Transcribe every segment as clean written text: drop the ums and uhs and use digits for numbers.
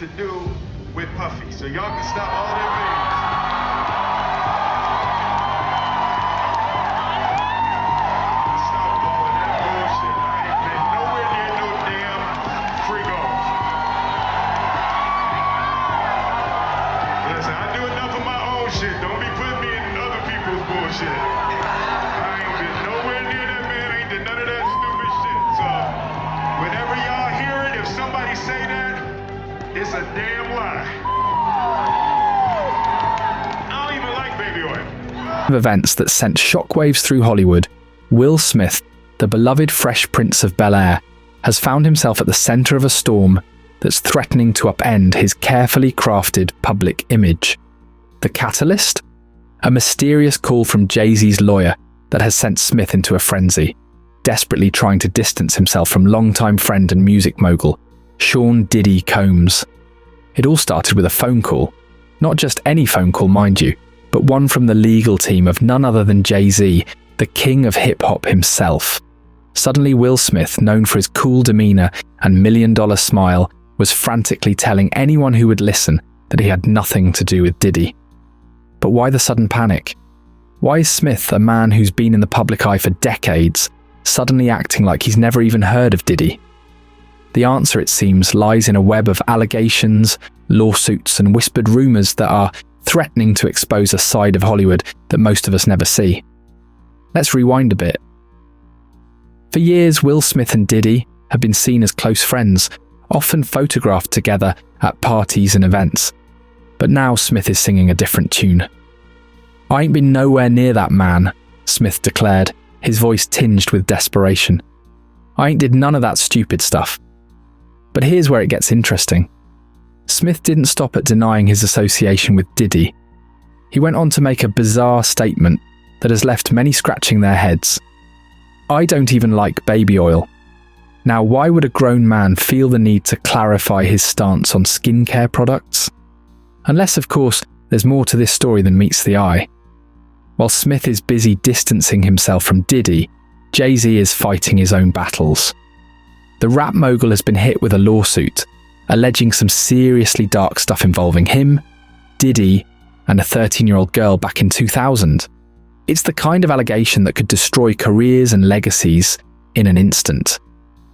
to do with Puffy. So y'all can stop all their videos. Stop all that bullshit. I ain't been nowhere near no damn freak off. Listen, I do enough of my own shit. Don't be putting me in other people's bullshit. I ain't been nowhere near that, man. I ain't did none of that stupid shit. So whenever y'all hear it, if somebody say that, it's a damn lie. I don't even like baby oil. Events that sent shockwaves through Hollywood, Will Smith, the beloved Fresh Prince of Bel-Air, has found himself at the centre of a storm that's threatening to upend his carefully crafted public image. The catalyst? A mysterious call from Jay-Z's lawyer that has sent Smith into a frenzy, desperately trying to distance himself from longtime friend and music mogul, Sean Diddy Combs. It all started with a phone call. Not just any phone call, mind you, but one from the legal team of none other than Jay-Z, the king of hip-hop himself. Suddenly Will Smith, known for his cool demeanour and million-dollar smile, was frantically telling anyone who would listen that he had nothing to do with Diddy. But why the sudden panic? Why is Smith, a man who's been in the public eye for decades, suddenly acting like he's never even heard of Diddy? The answer, it seems, lies in a web of allegations, lawsuits, and whispered rumours that are threatening to expose a side of Hollywood that most of us never see. Let's rewind a bit. For years, Will Smith and Diddy have been seen as close friends, often photographed together at parties and events. But now Smith is singing a different tune. "I ain't been nowhere near that man," Smith declared, his voice tinged with desperation. "I ain't did none of that stupid stuff." But here's where it gets interesting. Smith didn't stop at denying his association with Diddy. He went on to make a bizarre statement that has left many scratching their heads. "I don't even like baby oil." Now, why would a grown man feel the need to clarify his stance on skincare products? Unless, of course, there's more to this story than meets the eye. While Smith is busy distancing himself from Diddy, Jay-Z is fighting his own battles. The rap mogul has been hit with a lawsuit, alleging some seriously dark stuff involving him, Diddy, and a 13-year-old girl back in 2000. It's the kind of allegation that could destroy careers and legacies in an instant.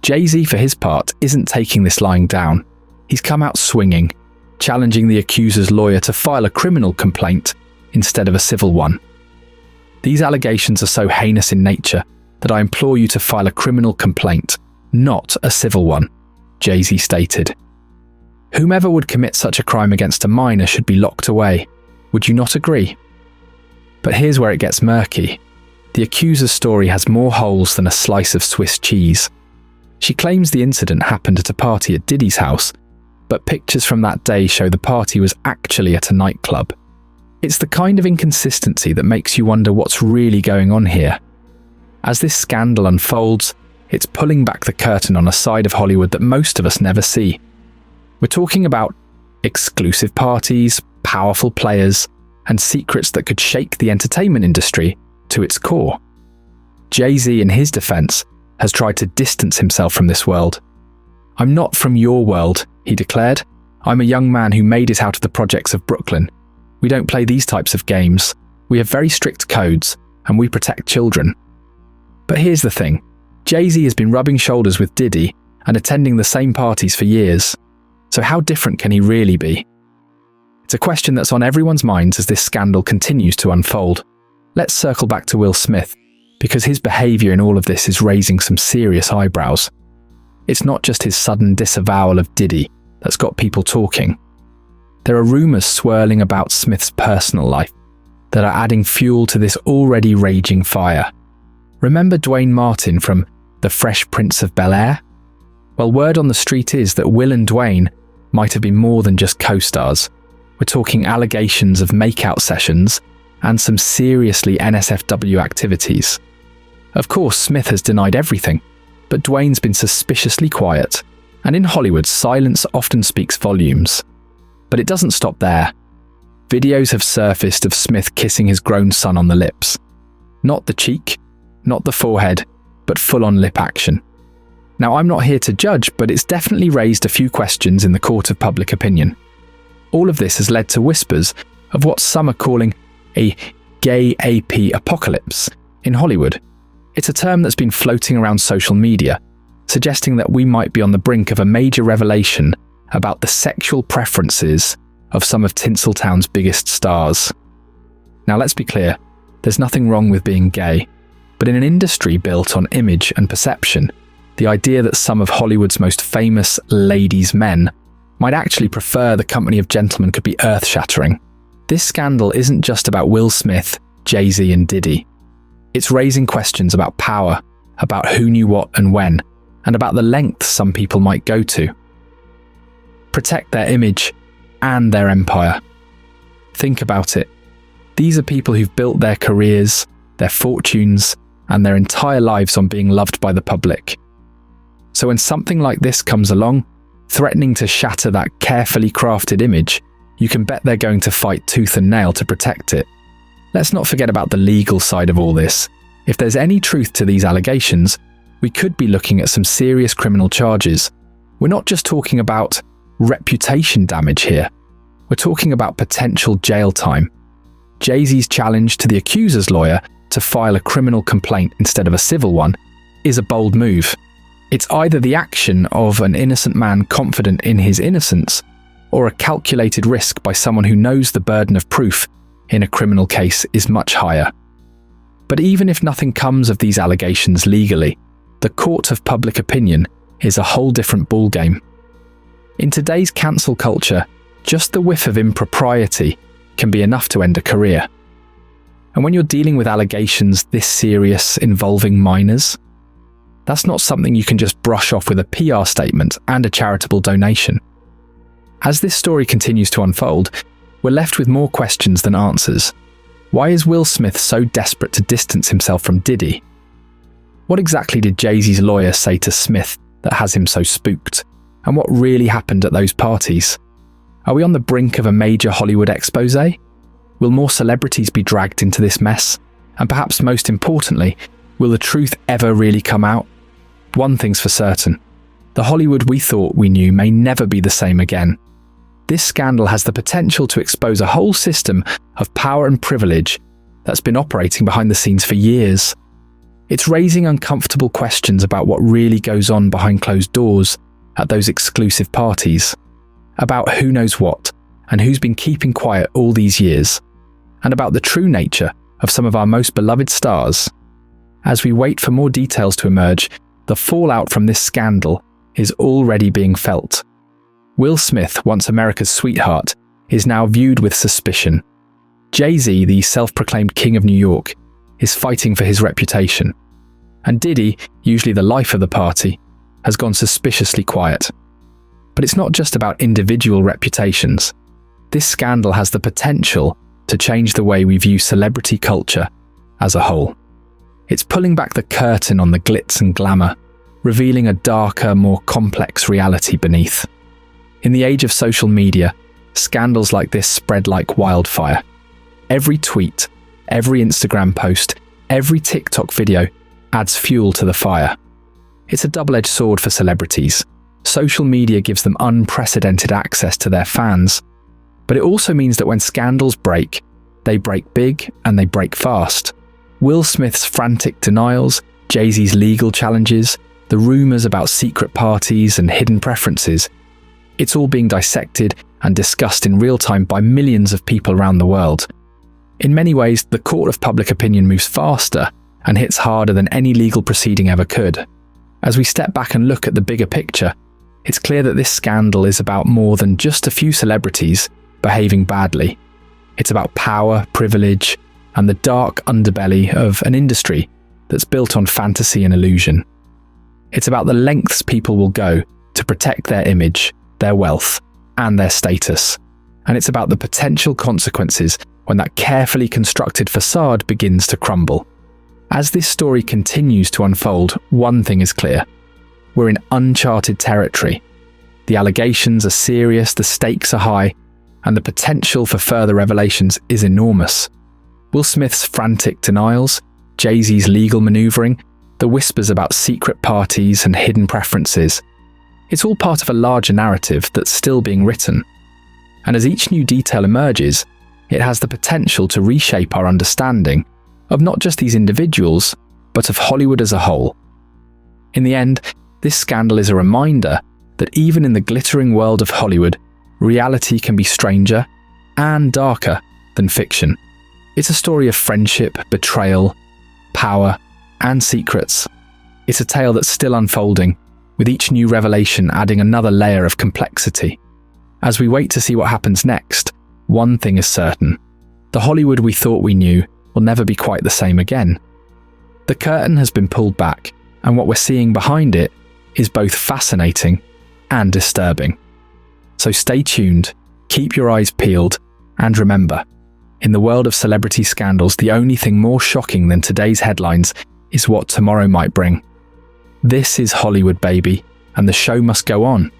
Jay-Z, for his part, isn't taking this lying down. He's come out swinging, challenging the accuser's lawyer to file a criminal complaint instead of a civil one. "These allegations are so heinous in nature that I implore you to file a criminal complaint, not a civil one," Jay-Z stated. "Whomever would commit such a crime against a minor should be locked away. Would you not agree?" But here's where it gets murky. The accuser's story has more holes than a slice of Swiss cheese. She claims the incident happened at a party at Diddy's house, but pictures from that day show the party was actually at a nightclub. It's the kind of inconsistency that makes you wonder what's really going on here. As this scandal unfolds, it's pulling back the curtain on a side of Hollywood that most of us never see. We're talking about exclusive parties, powerful players, and secrets that could shake the entertainment industry to its core. Jay-Z, in his defense, has tried to distance himself from this world. "I'm not from your world," he declared. "I'm a young man who made it out of the projects of Brooklyn. We don't play these types of games. We have very strict codes, and we protect children." But here's the thing. Jay-Z has been rubbing shoulders with Diddy and attending the same parties for years. So how different can he really be? It's a question that's on everyone's minds as this scandal continues to unfold. Let's circle back to Will Smith, because his behaviour in all of this is raising some serious eyebrows. It's not just his sudden disavowal of Diddy that's got people talking. There are rumours swirling about Smith's personal life that are adding fuel to this already raging fire. Remember Dwayne Martin from The Fresh Prince of Bel-Air? Well, word on the street is that Will and Dwayne might have been more than just co-stars. We're talking allegations of make-out sessions and some seriously NSFW activities. Of course, Smith has denied everything, but Dwayne's been suspiciously quiet, and in Hollywood, silence often speaks volumes. But it doesn't stop there. Videos have surfaced of Smith kissing his grown son on the lips. Not the cheek, not the forehead, but full-on lip action. Now, I'm not here to judge, but it's definitely raised a few questions in the court of public opinion. All of this has led to whispers of what some are calling a gay AP apocalypse in Hollywood. It's a term that's been floating around social media, suggesting that we might be on the brink of a major revelation about the sexual preferences of some of Tinseltown's biggest stars. Now, let's be clear, there's nothing wrong with being gay, but in an industry built on image and perception, the idea that some of Hollywood's most famous ladies' men might actually prefer the company of gentlemen could be earth-shattering. This scandal isn't just about Will Smith, Jay-Z and Diddy. It's raising questions about power, about who knew what and when, and about the lengths some people might go to. Protect their image and their empire. Think about it. These are people who've built their careers, their fortunes, and their entire lives on being loved by the public. So when something like this comes along, threatening to shatter that carefully crafted image, you can bet they're going to fight tooth and nail to protect it. Let's not forget about the legal side of all this. If there's any truth to these allegations, we could be looking at some serious criminal charges. We're not just talking about reputation damage here. We're talking about potential jail time. Jay-Z's challenge to the accuser's lawyer to file a criminal complaint instead of a civil one is a bold move. It's either the action of an innocent man confident in his innocence, or a calculated risk by someone who knows the burden of proof in a criminal case is much higher. But even if nothing comes of these allegations legally, the court of public opinion is a whole different ballgame. In today's cancel culture, just the whiff of impropriety can be enough to end a career. And when you're dealing with allegations this serious involving minors, that's not something you can just brush off with a PR statement and a charitable donation. As this story continues to unfold, we're left with more questions than answers. Why is Will Smith so desperate to distance himself from Diddy? What exactly did Jay-Z's lawyer say to Smitth that has him so spooked? And what really happened at those parties? Are we on the brink of a major Hollywood expose? Will more celebrities be dragged into this mess? And perhaps most importantly, will the truth ever really come out? One thing's for certain. The Hollywood we thought we knew may never be the same again. This scandal has the potential to expose a whole system of power and privilege that's been operating behind the scenes for years. It's raising uncomfortable questions about what really goes on behind closed doors at those exclusive parties, about who knows what and who's been keeping quiet all these years, and about the true nature of some of our most beloved stars. As we wait for more details to emerge, the fallout from this scandal is already being felt. Will Smith, once America's sweetheart, is now viewed with suspicion. Jay-Z, the self-proclaimed king of New York, is fighting for his reputation. And Diddy, usually the life of the party, has gone suspiciously quiet. But it's not just about individual reputations. This scandal has the potential to change the way we view celebrity culture as a whole. It's pulling back the curtain on the glitz and glamour, revealing a darker, more complex reality beneath. In the age of social media, scandals like this spread like wildfire. Every tweet, every Instagram post, every TikTok video adds fuel to the fire. It's a double-edged sword for celebrities. Social media gives them unprecedented access to their fans, but it also means that when scandals break, they break big and they break fast. Will Smith's frantic denials, Jay-Z's legal challenges, the rumours about secret parties and hidden preferences, it's all being dissected and discussed in real time by millions of people around the world. In many ways, the court of public opinion moves faster and hits harder than any legal proceeding ever could. As we step back and look at the bigger picture, it's clear that this scandal is about more than just a few celebrities behaving badly. It's about power, privilege, and the dark underbelly of an industry that's built on fantasy and illusion. It's about the lengths people will go to protect their image, their wealth, and their status. And it's about the potential consequences when that carefully constructed facade begins to crumble. As this story continues to unfold, one thing is clear. We're in uncharted territory. The allegations are serious, the stakes are high, and the potential for further revelations is enormous. Will Smith's frantic denials, Jay-Z's legal maneuvering, the whispers about secret parties and hidden preferences. It's all part of a larger narrative that's still being written. And as each new detail emerges, it has the potential to reshape our understanding of not just these individuals, but of Hollywood as a whole. In the end, this scandal is a reminder that even in the glittering world of Hollywood, reality can be stranger and darker than fiction. It's a story of friendship, betrayal, power, and secrets. It's a tale that's still unfolding, with each new revelation adding another layer of complexity. As we wait to see what happens next, one thing is certain: the Hollywood we thought we knew will never be quite the same again. The curtain has been pulled back, and what we're seeing behind it is both fascinating and disturbing. So stay tuned, keep your eyes peeled, and remember, in the world of celebrity scandals, the only thing more shocking than today's headlines is what tomorrow might bring. This is Hollywood, baby, and the show must go on.